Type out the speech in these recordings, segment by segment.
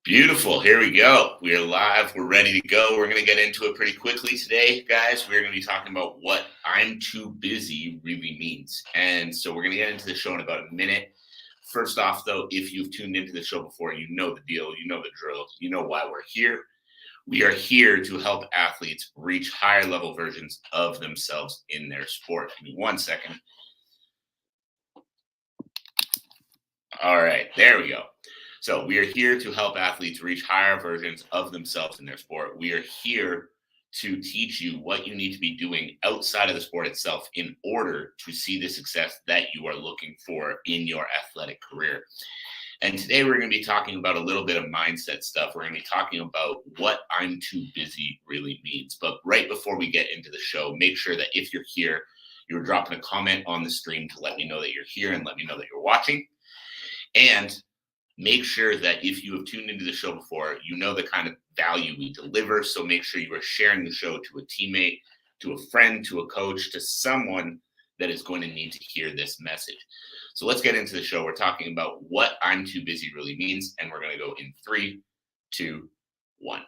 Beautiful. Here we go. We are live. We're ready to go. We're going to get into it pretty quickly today, guys. We're going to be talking about what I'm too busy really means. And so we're going to get into the show in about a minute. First off, though, if you've tuned into the show before, you know the deal, you know the drill, you know why we're here. We are here to help athletes reach higher level versions of themselves in their sport. Give me 1 second. All right, there we go. So we are here to help athletes reach higher versions of themselves in their sport. We are here to teach you what you need to be doing outside of the sport itself in order to see the success that you are looking for in your athletic career. And today we're going to be talking about a little bit of mindset stuff. We're going to be talking about what I'm too busy really means. But right before we get into the show, make sure that if you're here, you're dropping a comment on the stream to let me know that you're here and let me know that you're watching. And make sure that if you have tuned into the show before, you know the kind of value we deliver. So make sure you are sharing the show to a teammate, to a friend, to a coach, to someone that is going to need to hear this message. So let's get into the show. We're talking about what I'm too busy really means, and we're going to go in 3, 2, 1.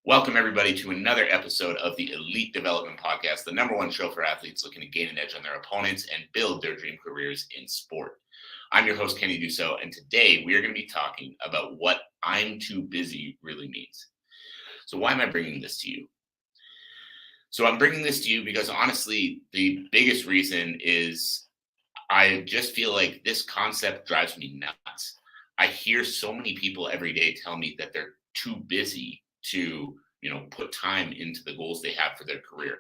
Welcome, everybody, to another episode of the Elite Development Podcast, the number one show for athletes looking to gain an edge on their opponents and build their dream careers in sport. I'm your host, Kenny Dusseault, and today we are going to be talking about what I'm too busy really means. So why am I bringing this to you? So I'm bringing this to you because honestly, the biggest reason is I just feel like this concept drives me nuts. I hear so many people every day tell me that they're too busy to, put time into the goals they have for their career.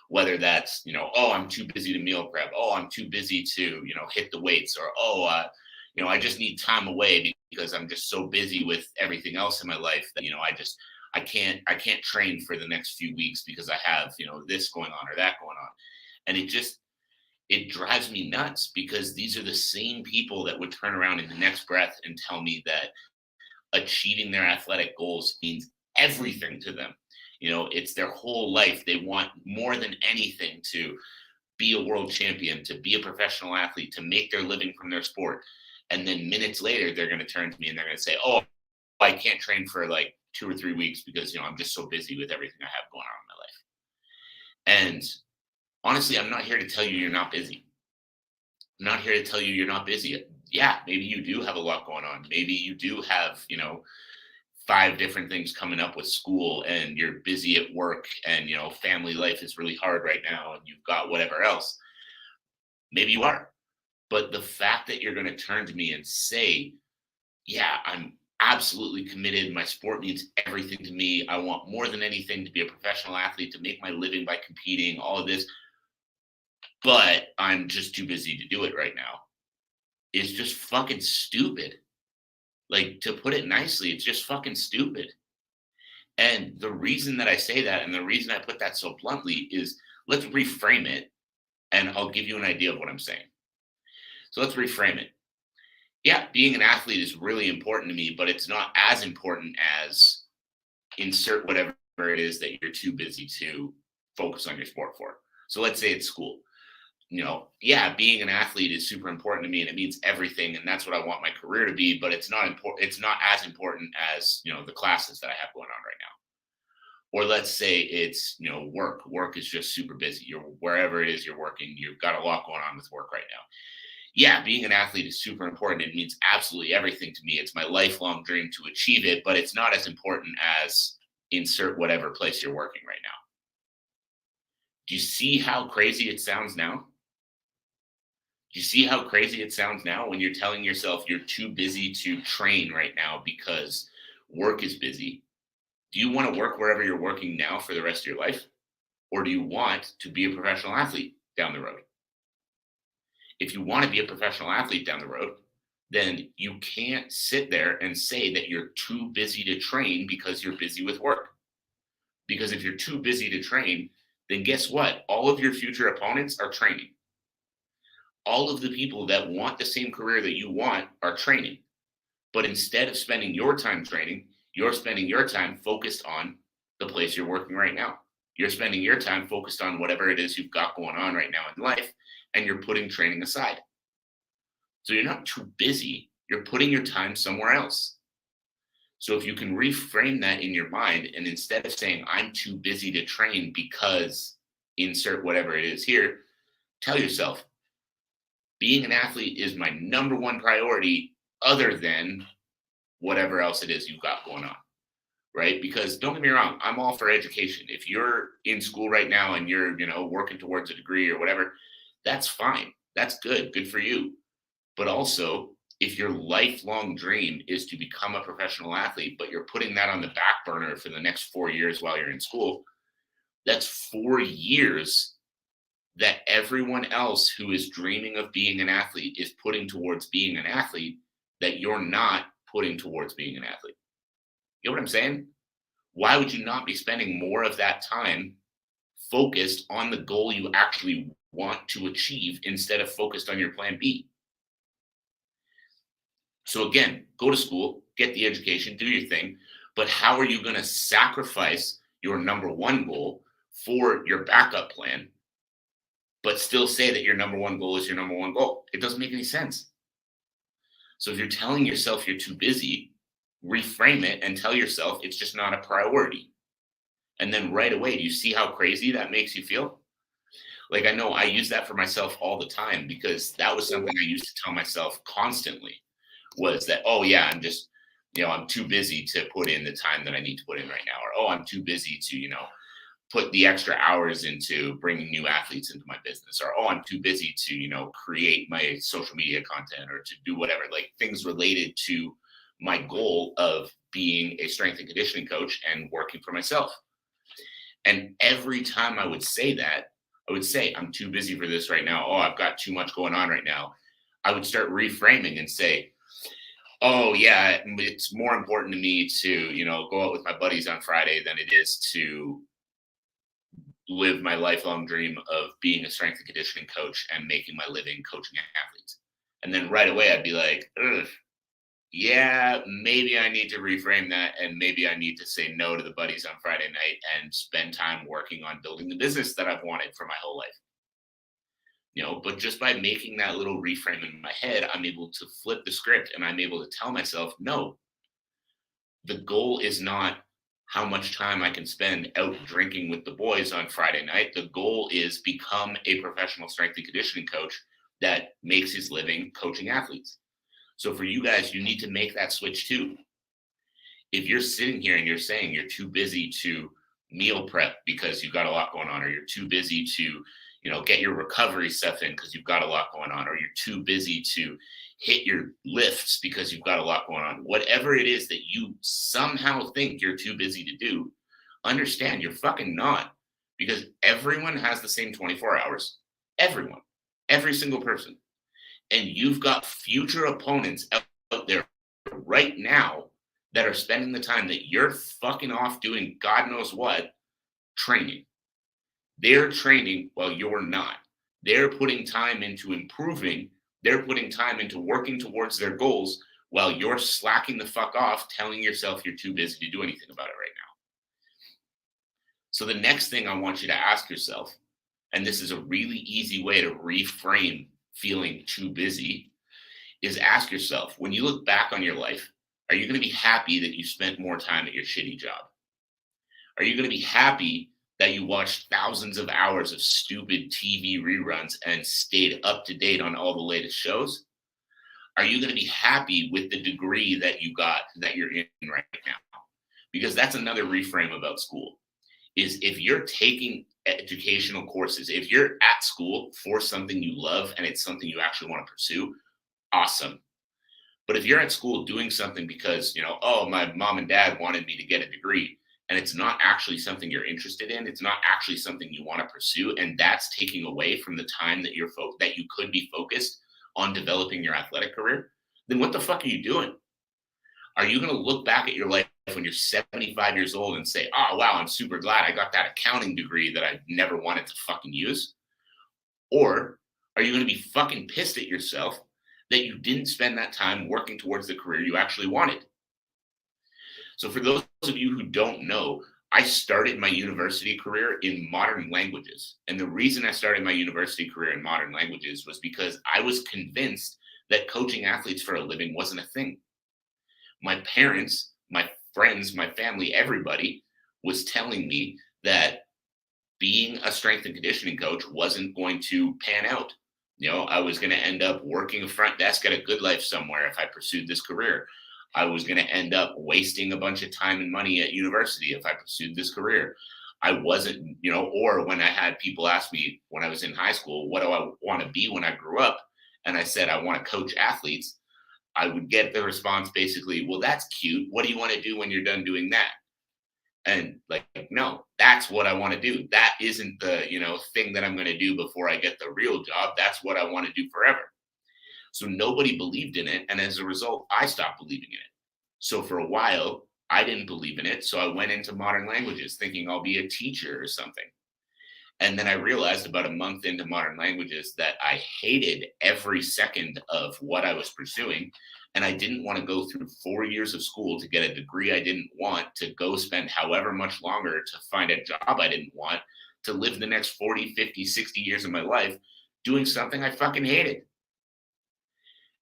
Whether that's, oh, I'm too busy to meal prep. Oh, I'm too busy to, hit the weights. Or, I just need time away because I'm just so busy with everything else in my life that, I can't train for the next few weeks because I have, this going on or that going on. And it drives me nuts because these are the same people that would turn around in the next breath and tell me that achieving their athletic goals means everything to them. It's their whole life. They want more than anything to be a world champion, to be a professional athlete, to make their living from their sport. And then minutes later, they're going to turn to me and they're going to say, oh, I can't train for like 2 or 3 weeks because, I'm just so busy with everything I have going on in my life. And honestly, I'm not here to tell you you're not busy. I'm not here to tell you you're not busy. Yeah, maybe you do have a lot going on. Maybe you do have, 5 different things coming up with school and you're busy at work and, family life is really hard right now and you've got whatever else. Maybe you are. But the fact that you're going to turn to me and say, yeah, I'm absolutely committed. My sport means everything to me. I want more than anything to be a professional athlete, to make my living by competing, all of this. But I'm just too busy to do it right now. Is just fucking stupid. Like, to put it nicely, it's just fucking stupid. And the reason that I say that and the reason I put that so bluntly is let's reframe it and I'll give you an idea of what I'm saying. So let's reframe it. Yeah, being an athlete is really important to me, but it's not as important as insert whatever it is that you're too busy to focus on your sport for. So let's say it's school. Yeah, being an athlete is super important to me and it means everything. And that's what I want my career to be, but it's not important. It's not as important as, the classes that I have going on right now. Or let's say it's, work is just super busy. You're wherever it is you're working, you've got a lot going on with work right now. Yeah, being an athlete is super important. It means absolutely everything to me. It's my lifelong dream to achieve it, but it's not as important as insert whatever place you're working right now. Do you see how crazy it sounds now? Do you see how crazy it sounds now when you're telling yourself you're too busy to train right now because work is busy? Do you want to work wherever you're working now for the rest of your life? Or do you want to be a professional athlete down the road? If you want to be a professional athlete down the road, then you can't sit there and say that you're too busy to train because you're busy with work. Because if you're too busy to train, then guess what? All of your future opponents are training. All of the people that want the same career that you want are training. But instead of spending your time training, you're spending your time focused on the place you're working right now. You're spending your time focused on whatever it is you've got going on right now in life, and you're putting training aside. So you're not too busy. You're putting your time somewhere else. So if you can reframe that in your mind, and instead of saying, I'm too busy to train because insert whatever it is here, tell yourself, being an athlete is my number one priority other than whatever else it is you've got going on. Right? Because don't get me wrong, I'm all for education. If you're in school right now and you're, working towards a degree or whatever, that's fine. That's good. Good for you. But also, if your lifelong dream is to become a professional athlete, but you're putting that on the back burner for the next 4 years while you're in school, that's 4 years that everyone else who is dreaming of being an athlete is putting towards being an athlete that you're not putting towards being an athlete. You know what I'm saying? Why would you not be spending more of that time focused on the goal you actually want to achieve instead of focused on your plan B? So again, go to school, get the education, do your thing, but how are you going to sacrifice your number one goal for your backup plan, but still say that your number one goal is your number one goal? It doesn't make any sense. So if you're telling yourself you're too busy, reframe it and tell yourself it's just not a priority. And then right away, do you see how crazy that makes you feel? Like, I know I use that for myself all the time, because that was something I used to tell myself constantly, was that, oh yeah, I'm just, I'm too busy to put in the time that I need to put in right now. Or, oh, I'm too busy to, put the extra hours into bringing new athletes into my business. Or, oh, I'm too busy to, create my social media content, or to do whatever, like things related to my goal of being a strength and conditioning coach and working for myself. And every time I would say that, I would say, I'm too busy for this right now. Oh, I've got too much going on right now. I would start reframing and say, oh yeah, it's more important to me to, go out with my buddies on Friday than it is to live my lifelong dream of being a strength and conditioning coach and making my living coaching athletes. And then right away I'd be like, ugh, yeah, maybe I need to reframe that, and maybe I need to say no to the buddies on Friday night and spend time working on building the business that I've wanted for my whole life. But just by making that little reframe in my head, I'm able to flip the script, and I'm able to tell myself, no, the goal is not how much time I can spend out drinking with the boys on Friday night. The goal is become a professional strength and conditioning coach that makes his living coaching athletes. So for you guys, you need to make that switch too. If you're sitting here and you're saying you're too busy to meal prep because you've got a lot going on, or you're too busy to, get your recovery stuff in because you've got a lot going on, or you're too busy to hit your lifts because you've got a lot going on, whatever it is that you somehow think you're too busy to do, understand you're fucking not, because everyone has the same 24 hours. Everyone, every single person. And you've got future opponents out there right now that are spending the time that you're fucking off doing God knows what, training. They're training while you're not. They're putting time into improving. They're putting time into working towards their goals while you're slacking the fuck off, telling yourself you're too busy to do anything about it right now. So the next thing I want you to ask yourself, and this is a really easy way to reframe feeling too busy, is ask yourself, when you look back on your life, are you going to be happy that you spent more time at your shitty job? Are you going to be happy that you watched thousands of hours of stupid TV reruns and stayed up to date on all the latest shows? Are you going to be happy with the degree that you got, that you're in right now? Because that's another reframe about school, is if you're taking educational courses, if you're at school for something you love and it's something you actually want to pursue, awesome. But if you're at school doing something because, oh, my mom and dad wanted me to get a degree, and it's not actually something you're interested in, it's not actually something you want to pursue, and that's taking away from the time that that you could be focused on developing your athletic career, then what the fuck are you doing? Are you going to look back at your life when you're 75 years old and say, oh, wow, I'm super glad I got that accounting degree that I never wanted to fucking use? Or are you going to be fucking pissed at yourself that you didn't spend that time working towards the career you actually wanted? So for those of you who don't know, I started my university career in modern languages. And the reason I started my university career in modern languages was because I was convinced that coaching athletes for a living wasn't a thing. My parents, my friends, my family, everybody was telling me that being a strength and conditioning coach wasn't going to pan out. I was going to end up working a front desk at a Good Life somewhere if I pursued this career. I was going to end up wasting a bunch of time and money at university if I pursued this career. I wasn't, or when I had people ask me when I was in high school, what do I want to be when I grew up? And I said, I want to coach athletes. I would get the response basically, well, that's cute. What do you want to do when you're done doing that? And like, no, that's what I want to do. That isn't the, thing that I'm going to do before I get the real job. That's what I want to do forever. So nobody believed in it. And as a result, I stopped believing in it. So for a while, I didn't believe in it. So I went into modern languages thinking I'll be a teacher or something. And then I realized about a month into modern languages that I hated every second of what I was pursuing. And I didn't want to go through 4 years of school to get a degree I didn't want, to go spend however much longer to find a job I didn't want, to live the next 40, 50, 60 years of my life doing something I fucking hated.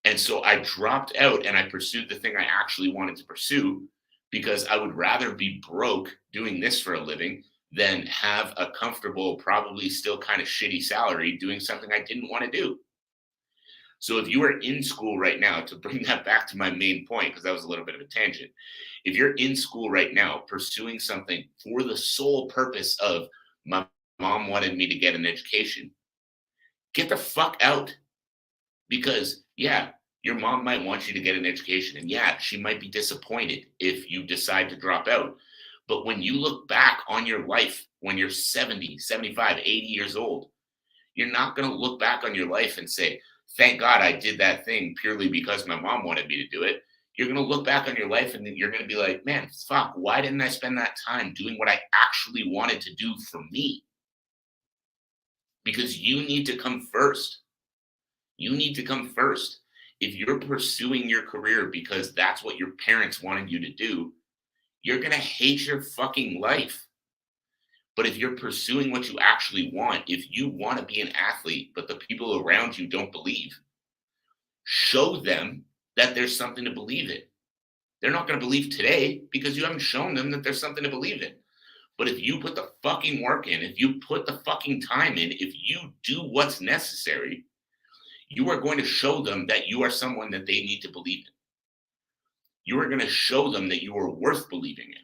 And so I dropped out and I pursued the thing I actually wanted to pursue, because I would rather be broke doing this for a living than have a comfortable, probably still kind of shitty salary doing something I didn't want to do. So if you are in school right now, to bring that back to my main point, because that was a little bit of a tangent, if you're in school right now pursuing something for the sole purpose of my mom wanted me to get an education, get the fuck out. Because yeah, your mom might want you to get an education, and yeah, she might be disappointed if you decide to drop out. But when you look back on your life, when you're 70, 75, 80 years old, you're not going to look back on your life and say, thank God I did that thing purely because my mom wanted me to do it. You're going to look back on your life and then you're going to be like, man, fuck, why didn't I spend that time doing what I actually wanted to do for me? Because you need to come first. You need to come first. If you're pursuing your career because that's what your parents wanted you to do, you're going to hate your fucking life. But if you're pursuing what you actually want, if you want to be an athlete, but the people around you don't believe, show them that there's something to believe in. They're not going to believe today because you haven't shown them that there's something to believe in. But if you put the fucking work in, if you put the fucking time in, if you do what's necessary, you are going to show them that you are someone that they need to believe in. You are going to show them that you are worth believing in.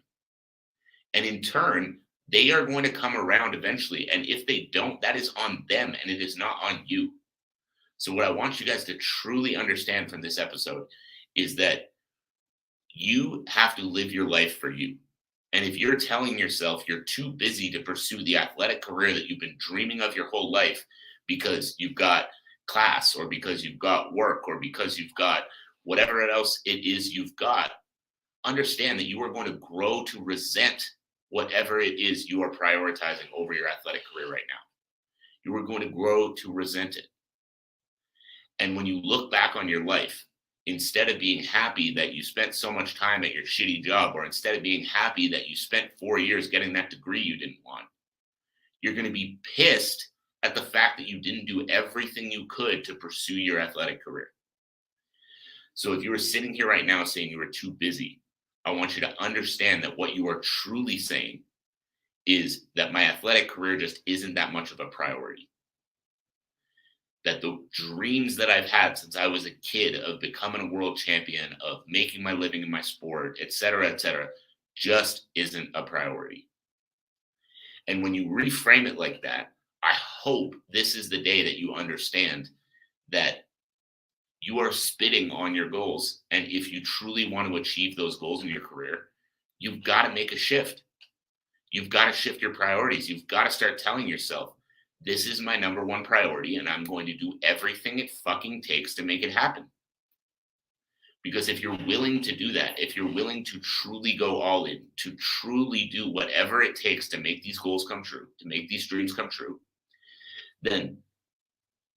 And in turn, they are going to come around eventually. And if they don't, that is on them and it is not on you. So what I want you guys to truly understand from this episode is that you have to live your life for you. And if you're telling yourself you're too busy to pursue the athletic career that you've been dreaming of your whole life because you've got class or because you've got work or because you've got whatever else it is you've got, understand that you are going to grow to resent whatever it is you are prioritizing over your athletic career right now. You are going to grow to resent it. And when you look back on your life, instead of being happy that you spent so much time at your shitty job, or instead of being happy that you spent 4 years getting that degree you didn't want, you're going to be pissed at the fact that you didn't do everything you could to pursue your athletic career. So if you were sitting here right now saying you were too busy, I want you to understand that what you are truly saying is that my athletic career just isn't that much of a priority. That the dreams that I've had since I was a kid of becoming a world champion, of making my living in my sport, et cetera, just isn't a priority. And when you reframe it like that, I hope this is the day that you understand that you are spitting on your goals. And if you truly want to achieve those goals in your career, you've got to make a shift. You've got to shift your priorities. You've got to start telling yourself, this is my number one priority, and I'm going to do everything it fucking takes to make it happen. Because if you're willing to do that, if you're willing to truly go all in, to truly do whatever it takes to make these goals come true, to make these dreams come true, then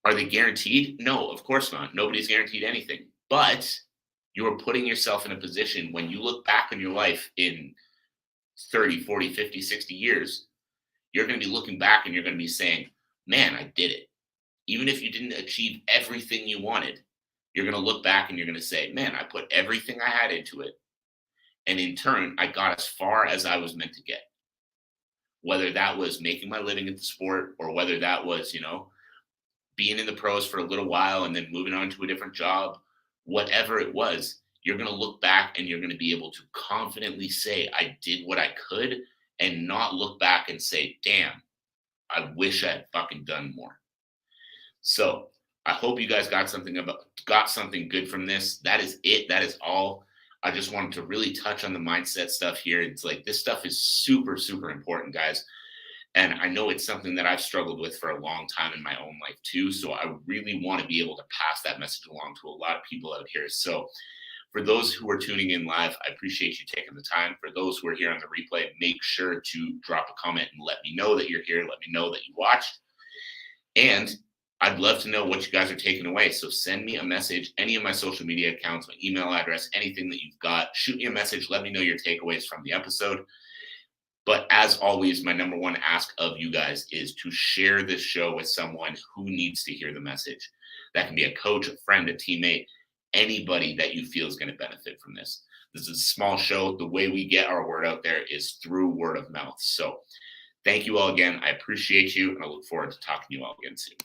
are they guaranteed? No, of course not. Nobody's guaranteed anything. But you're putting yourself in a position when you look back on your life in 30, 40, 50, 60 years, you're going to be looking back and you're going to be saying, man, I did it. Even if you didn't achieve everything you wanted, you're going to look back and you're going to say, man, I put everything I had into it. And in turn, I got as far as I was meant to get, whether that was making my living at the sport or whether that was, being in the pros for a little while and then moving on to a different job, whatever it was, you're going to look back and you're going to be able to confidently say, I did what I could, and not look back and say, damn, I wish I had fucking done more. So I hope you guys got something good from this. That is it. That is all. I just wanted to really touch on the mindset stuff here. It's like this stuff is super, super important, guys. And I know it's something that I've struggled with for a long time in my own life too. So I really want to be able to pass that message along to a lot of people out here. So for those who are tuning in live, I appreciate you taking the time. For those who are here on the replay, make sure to drop a comment and let me know that you're here. Let me know that you watched. And I'd love to know what you guys are taking away. So send me a message, any of my social media accounts, my email address, anything that you've got. Shoot me a message. Let me know your takeaways from the episode. But as always, my number one ask of you guys is to share this show with someone who needs to hear the message. That can be a coach, a friend, a teammate, anybody that you feel is going to benefit from this. This is a small show. The way we get our word out there is through word of mouth. So thank you all again. I appreciate you, and I look forward to talking to you all again soon.